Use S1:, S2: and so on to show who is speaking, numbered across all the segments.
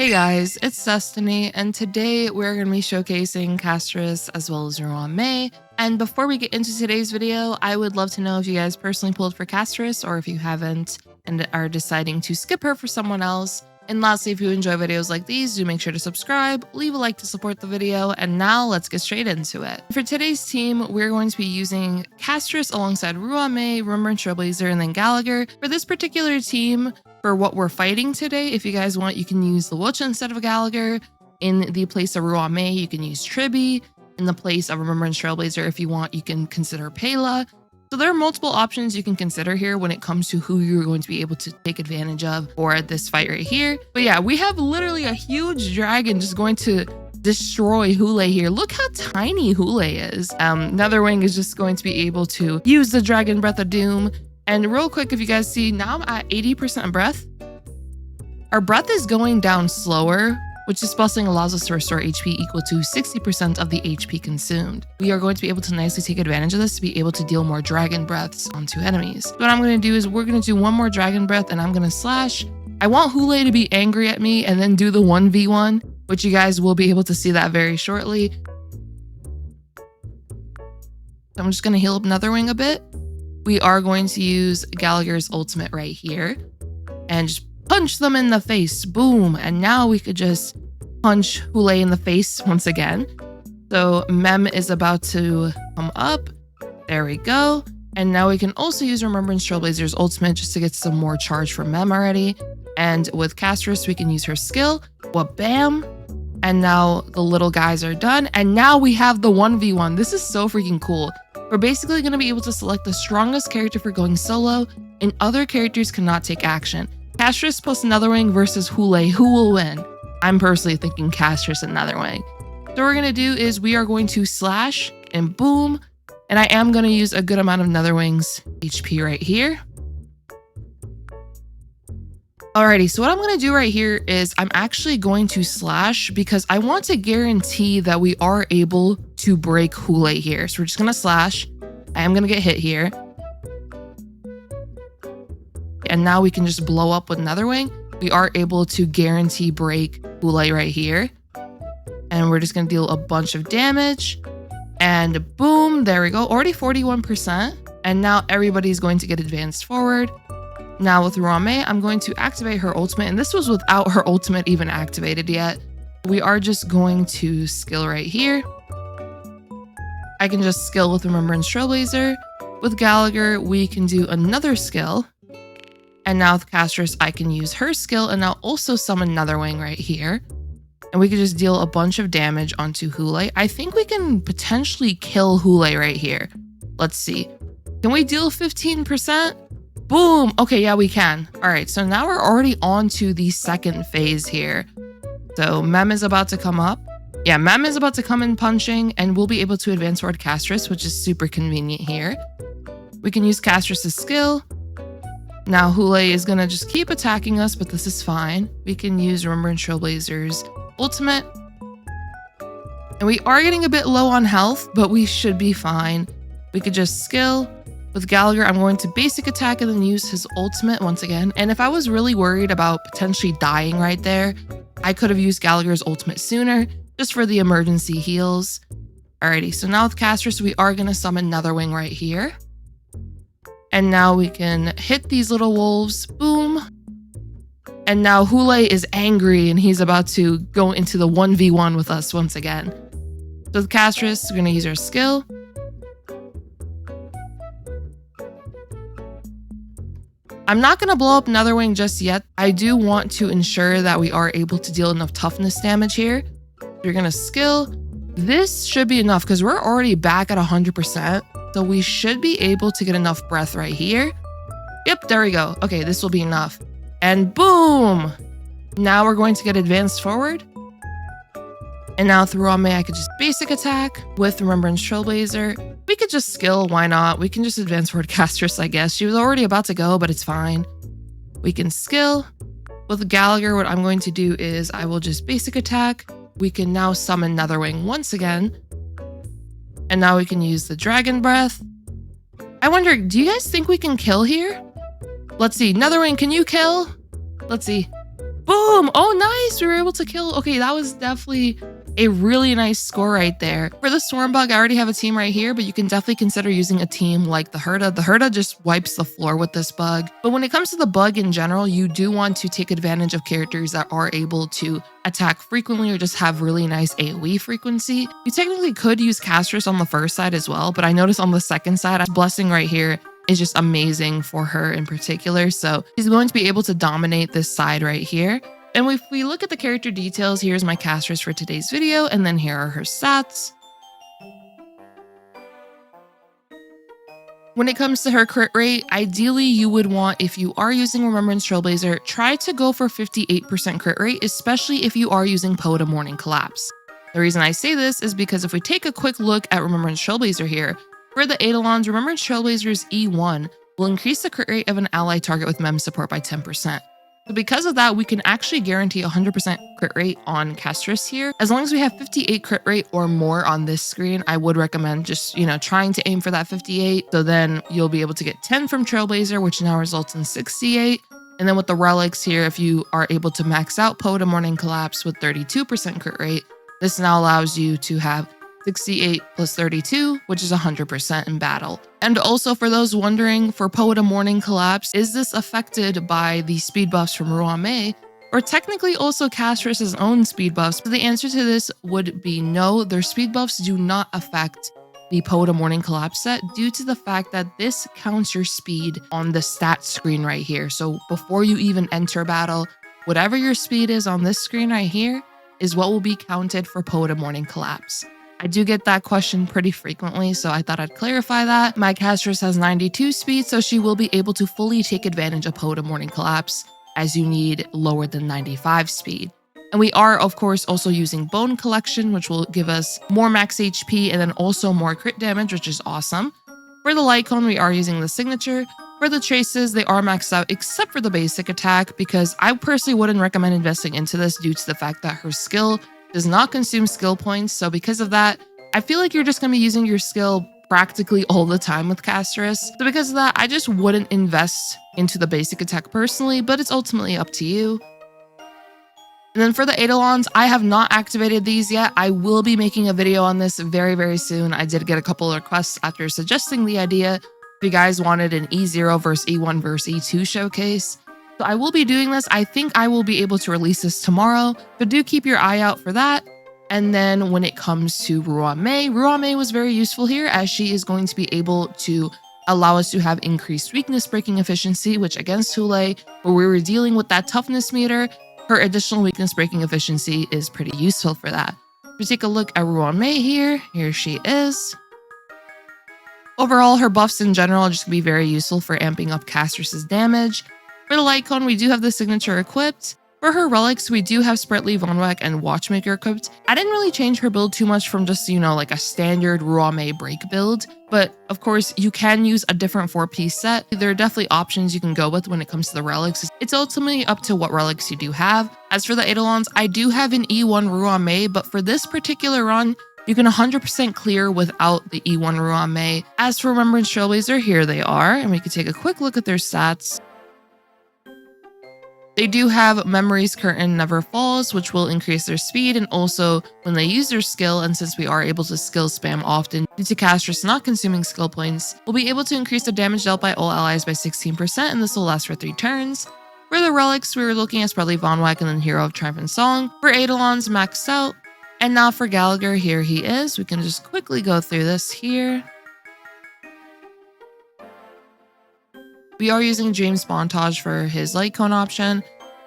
S1: Hey guys, it's Destiny, and today we're going to be showcasing Castorice as well as Ruan Mei. And before we get into today's video, I would love to know if you guys personally pulled for Castorice or if you haven't and are deciding to skip her for someone else. And lastly, if you enjoy videos like these, do make sure to subscribe, leave a like to support the video, and now let's get straight into it. For today's team, we're going to be using Castorice alongside Ruan Mei, Remembrance Trailblazer, and then Gallagher. For this particular team, for what we're fighting today, if you guys want, you can use Luocha instead of Gallagher. In the place of Ruan Mei, you can use Tribbie. In the place of Remembrance Trailblazer, if you want, you can consider Pela. So there are multiple options you can consider here when it comes to who you're going to be able to take advantage of for this fight right here. But yeah, we have literally a huge dragon just going to destroy Hule here. Look how tiny Hule is. Netherwing is just going to be able to use the Dragon Breath of Doom. And real quick, if you guys see, now I'm at 80% breath. Our breath is going down slower, which this blessing allows us to restore HP equal to 60% of the HP consumed. We are going to be able to nicely take advantage of this to be able to deal more dragon breaths onto enemies. So what I'm going to do is we're going to do one more dragon breath and I'm going to slash. I want Hule to be angry at me and then do the 1v1, which you guys will be able to see that very shortly. I'm just going to heal up Netherwing a bit. We are going to use Gallagher's ultimate right here and just punch them in the face. Boom. And now we could just punch Hule in the face once again. So Mem is about to come up. There we go. And now we can also use Remembrance Trailblazer's ultimate just to get some more charge from Mem already. And with Castorice, we can use her skill. What bam. And now the little guys are done. And now we have the 1v1. This is so freaking cool. We're basically going to be able to select the strongest character for going solo, and other characters cannot take action. Castorice plus Netherwing versus Hule, who will win? I'm personally thinking Castorice and Netherwing. So what we're going to do is we are going to slash and boom, and I am going to use a good amount of Netherwing's HP right here. Alrighty, so what I'm going to do right here is I'm actually going to slash because I want to guarantee that we are able to break Hule here. So we're just going to slash. I am going to get hit here. And now we can just blow up with Netherwing. We are able to guarantee break Hule right here. And we're just going to deal a bunch of damage. And boom, there we go. Already 41%. And now everybody's going to get advanced forward. Now with Ruan Mei, I'm going to activate her ultimate, and this was without her ultimate even activated yet. We are just going to skill right here. I can just skill with Remembrance Trailblazer. With Gallagher, we can do another skill. And now with Castorice, I can use her skill and now also summon Netherwing right here. And we can just deal a bunch of damage onto Hule. I think we can potentially kill Hule right here. Let's see. Can we deal 15%? Boom. Okay, yeah, we can. All right, so now we're already on to the second phase here. So Mem is about to come up. Yeah, Mem is about to come in punching, and we'll be able to advance toward Castorice, which is super convenient here. We can use Castorice's skill. Now Hule is going to just keep attacking us, but this is fine. We can use Remembrance Trailblazer's ultimate. And we are getting a bit low on health, but we should be fine. We could just skill. With Gallagher, I'm going to basic attack and then use his ultimate once again. And if I was really worried about potentially dying right there, I could have used Gallagher's ultimate sooner, just for the emergency heals. Alrighty, so now with Castorice, we are going to summon Netherwing right here. And now we can hit these little wolves. Boom. And now Hule is angry and he's about to go into the 1v1 with us once again. So with Castorice, we're going to use our skill. I'm not going to blow up Netherwing just yet. I do want to ensure that we are able to deal enough toughness damage here. We're going to skill. This should be enough because we're already back at 100%. So we should be able to get enough breath right here. Yep, there we go. Okay, this will be enough. And boom! Now we're going to get advanced forward. And now through Ruan Mei, I could just basic attack with Remembrance Trailblazer. We could just skill, why not? We can just advance forward Castorice, I guess. She was already about to go, but it's fine. We can skill. With Gallagher, what I'm going to do is I will just basic attack. We can now summon Netherwing once again. And now we can use the Dragon Breath. I wonder, do you guys think we can kill here? Let's see. Netherwing, can you kill? Let's see. Boom! Oh, nice! We were able to kill. Okay, that was definitely a really nice score right there. For the Storm Bug, I already have a team right here, but you can definitely consider using a team like the Herda. The Herda just wipes the floor with this bug. But when it comes to the bug in general, you do want to take advantage of characters that are able to attack frequently or just have really nice AoE frequency. You technically could use Castorice on the first side as well, but I noticed on the second side, Blessing right here is just amazing for her in particular. So she's going to be able to dominate this side right here. And if we look at the character details, here's my Castorice for today's video, and then here are her stats. When it comes to her crit rate, ideally you would want, if you are using Remembrance Trailblazer, try to go for 58% crit rate, especially if you are using Pela Morning Collapse. The reason I say this is because if we take a quick look at Remembrance Trailblazer here, for the Eidolons, Remembrance Trailblazer's E1 will increase the crit rate of an ally target with mem support by 10%. So because of that, we can actually guarantee 100% crit rate on Castorice here. As long as we have 58 crit rate or more on this screen, I would recommend just, trying to aim for that 58. So then you'll be able to get 10 from Trailblazer, which now results in 68. And then with the relics here, if you are able to max out Pela Morning Collapse with 32% crit rate, this now allows you to have 68 plus 32, which is 100% in battle. And also for those wondering, for Pela Morning Collapse, is this affected by the speed buffs from Ruan Mei, or technically also Castorice's own speed buffs? So the answer to this would be no, their speed buffs do not affect the Pela Morning Collapse set due to the fact that this counts your speed on the stat screen right here. So before you even enter battle, whatever your speed is on this screen right here is what will be counted for Pela Morning Collapse. I do get that question pretty frequently, so I thought I'd clarify that. My Castorice has 92 speed, so she will be able to fully take advantage of Pela Morning Collapse as you need lower than 95 speed. And we are, of course, also using Bone Collection, which will give us more max HP and then also more crit damage, which is awesome. For the Light Cone, we are using the Signature. For the Traces, they are maxed out except for the basic attack, because I personally wouldn't recommend investing into this due to the fact that her skill does not consume skill points. So because of that, I feel like you're just going to be using your skill practically all the time with Castorice. So because of that, I just wouldn't invest into the basic attack personally, but it's ultimately up to you. And then for the Eidolons, I have not activated these yet. I will be making a video on this very, very soon. I did get a couple of requests after suggesting the idea. If you guys wanted an E0 versus E1 versus E2 showcase, so I will be doing this. I think I will be able to release this tomorrow, but do keep your eye out for that. And then when it comes to Ruan Mei was very useful here, as she is going to be able to allow us to have increased weakness breaking efficiency, which against Hule, where we were dealing with that toughness meter, her additional weakness breaking efficiency is pretty useful for that. If we take a look at Ruan Mei here she is. Overall, her buffs in general are just going to be very useful for amping up Castorice's damage. For the Light Cone, we do have the Signature equipped. For her relics, we do have Sprightly Von Wack and Watchmaker equipped. I didn't really change her build too much from just, like a standard Ruan Mei break build. But of course, you can use a different 4-piece set. There are definitely options you can go with when it comes to the relics. It's ultimately up to what relics you do have. As for the Eidolons, I do have an E1 Ruan Mei, but for this particular run, you can 100% clear without the E1 Ruan Mei. As for Remembrance Trailblazer, here they are, and we can take a quick look at their stats. They do have Memory's Curtain Never Falls, which will increase their speed, and also when they use their skill, and since we are able to skill spam often due to Castorice not consuming skill points, we'll be able to increase the damage dealt by all allies by 16%, and this will last for 3 turns. For the relics, we were looking at Sprightly Von Wack and then Hero of Triumph and Song. For Eidolons, maxed out. And now for Gallagher, here he is. We can just quickly go through this here. We are using James Montage for his Light Cone option.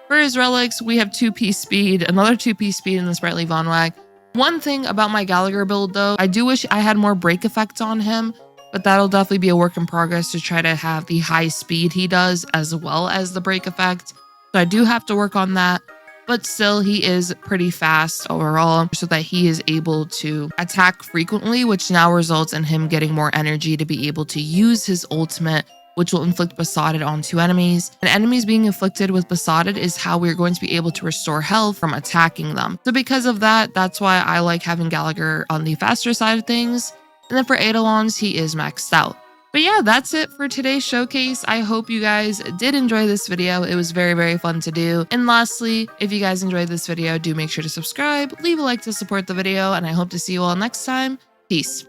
S1: For his relics, we have 2-piece speed, another 2-piece speed in the Sprightly Von Wack. One thing about my Gallagher build though, I do wish I had more break effects on him, but that'll definitely be a work in progress to try to have the high speed he does as well as the break effect. So I do have to work on that, but still he is pretty fast overall so that he is able to attack frequently, which now results in him getting more energy to be able to use his ultimate, which will inflict Besotted onto enemies. And enemies being inflicted with Besotted is how we're going to be able to restore health from attacking them. So because of that, that's why I like having Gallagher on the faster side of things. And then for Eidolons, he is maxed out. But yeah, that's it for today's showcase. I hope you guys did enjoy this video. It was very, very fun to do. And lastly, if you guys enjoyed this video, do make sure to subscribe, leave a like to support the video, and I hope to see you all next time. Peace.